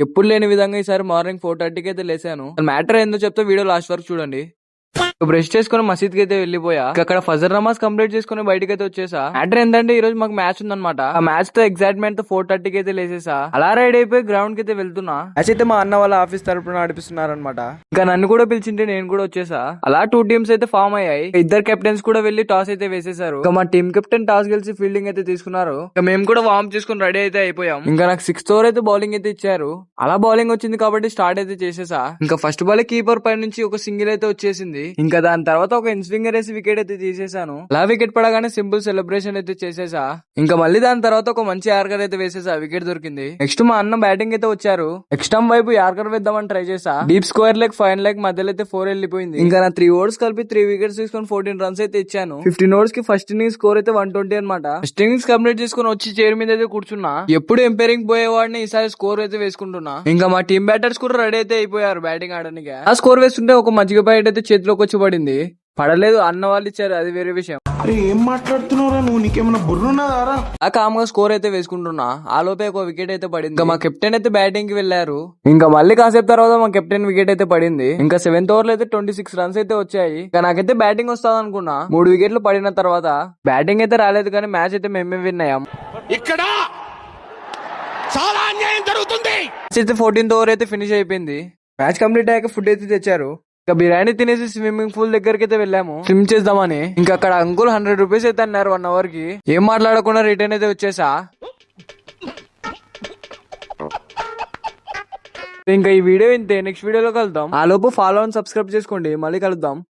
ఎప్పుడు లేని విధంగా ఈసారి మార్నింగ్ 4:30కి అయితే లేసాను. మ్యాటర్ ఏందో చెప్తే వీడియో లాస్ట్ వరకు చూడండి. బ్రష్ చేసుకుని మసీద్ కి అయితే వెళ్ళిపోయా. అక్కడ ఫజర్ నమాజ్ కంప్లీట్ చేసుకుని బయటకి అయితే వచ్చేసా. మ్యాటర్ ఏంటంటే ఈ రోజు మాకు మ్యాచ్ ఉందన్నమాట. ఆ మ్యాచ్ తో ఎగ్జైట్మెంట్ తో 4:30కి అయితే లేసేసా. అలా రెడీ అయిపోయి గ్రౌండ్ కి అయితే వెళ్తున్నా. మ్యాచ్ అయితే మా అన్న వాళ్ళ ఆఫీస్ తరపున నడిపిస్తున్నారనమాట. ఇంకా నన్ను కూడా పిలిచింటే నేను కూడా వచ్చేసా. అలా 2 టీమ్స్ అయితే ఫామ్ అయ్యాయి. ఇద్దరు కెప్టెన్స్ కూడా వెళ్లి టాస్ అయితే వేసేసారు. ఇంకా మా టీమ్ కెప్టెన్ టాస్ గెలిచి ఫీల్డింగ్ అయితే తీసుకున్నారు. ఇంకా మేము కూడా వార్మ్ చేసుకుని రెడీ అయితే అయిపోయాం. ఇంకా నాకు 6th ఓవర్ అయితే బౌలింగ్ అయితే ఇచ్చారు. అలా బౌలింగ్ వచ్చింది కాబట్టి స్టార్ట్ అయితే చేసేసా. ఇంకా ఫస్ట్ బాల్ కీపర్ పై నుంచి ఒక సింగిల్ అయితే వచ్చేసింది. ఇంకా దాని తర్వాత ఒక ఇన్స్వింగర్ వేసి వికెట్ అయితే తీసేసాను. అలా వికెట్ పడగానే సింపుల్ సెలబ్రేషన్ అయితే చేసేసా. ఇంకా మళ్ళీ దాని తర్వాత ఒక మంచి యార్కర్ అయితే వేసేసా. వికెట్ దొరికింది. నెక్స్ట్ మా అన్న బ్యాటింగ్ అయితే వచ్చారు. ఎక్స్టమ్ వైపు యార్కర్ వేద్దామని ట్రై చేసా. Deep square leg fine leg మధ్యలో అయితే 4 వెళ్ళిపోయింది. ఇంకా నా 3 ఓవర్స్ కలిపి 3 వికెట్స్ తీసుకొని 14 రన్స్ అయితే ఇచ్చాను. 15 ఓవర్స్ కి ఫస్ట్ ఇన్నింగ్స్ స్కోర్ అయితే 120 అనమాట. ఫస్ట్ ఇన్నింగ్స్ కంప్లీట్ చేసుకుని వచ్చి చైర్ మీద అయితే కూర్చున్నా. ఎప్పుడు ఎంపైరింగ్ పోయేవాడిని ఈసారి స్కోర్ అయితే వేసుకుంటున్నా. ఇంకా మా టీమ్ బ్యాటర్స్ కూడా రెడీ అయితే అయిపోయారు బ్యాటింగ్ ఆడడానికి. ఆ స్కోర్ వేస్తుంటే ఒక మజ్జిగ ప్యాకెట్ అయితే చేతిలోకి వచ్చి పడింది. పడలేదు, అన్న వాళ్ళు ఇచ్చారు, అది వేరే విషయం. ఏం మాట్లాడుతున్నారా నువ్వు? నీకేమైనా బుర్రున్నదారా? ఆ కామ్గా స్కోర్ అయితే వేసుకుంటున్నా. ఆ లోపే ఒక వికెట్ అయితే పడింది. ఇంకా మా కెప్టెన్ అయితే బ్యాటింగ్ కి వెళ్లారు. ఇంకా మళ్ళీ కాసేపు తర్వాత మా కెప్టెన్ వికెట్ అయితే పడింది. ఇంకా 7th ఓవర్ లో అయితే 26 రన్స్ అయితే వచ్చాయి. ఇంకా నాకైతే బ్యాటింగ్ వస్తుంది అనుకున్నా. 3 వికెట్లు పడిన తర్వాత బ్యాటింగ్ అయితే రాలేదు, కానీ మ్యాచ్ అయితే మేమే విన్ అయ్యాం. ఇక్కడ చాలా అన్యాయం జరుగుతుంది. 14th ఓవర్ అయితే ఫినిష్ అయిపోయింది. మ్యాచ్ కంప్లీట్ అయ్యాక ఫుడ్ అయితే తెచ్చారు. ఇంకా బిర్యానీ తినేసి స్విమ్మింగ్ పూల్ దగ్గరికి అయితే వెళ్ళాము స్విమ్ చేద్దామని. ఇంకా అక్కడ అంకుల్ 100 రూపీస్ అయితే అన్నారు 1 అవర్ కి. ఏం మాట్లాడకుండా రిటర్న్ అయితే వచ్చేసా. ఇంకా ఈ వీడియో ఇంతే. నెక్స్ట్ వీడియోలో కలుద్దాం. ఆ లోపు ఫాలో అండ్ సబ్స్క్రైబ్ చేసుకోండి. మళ్ళీ కలుద్దాం.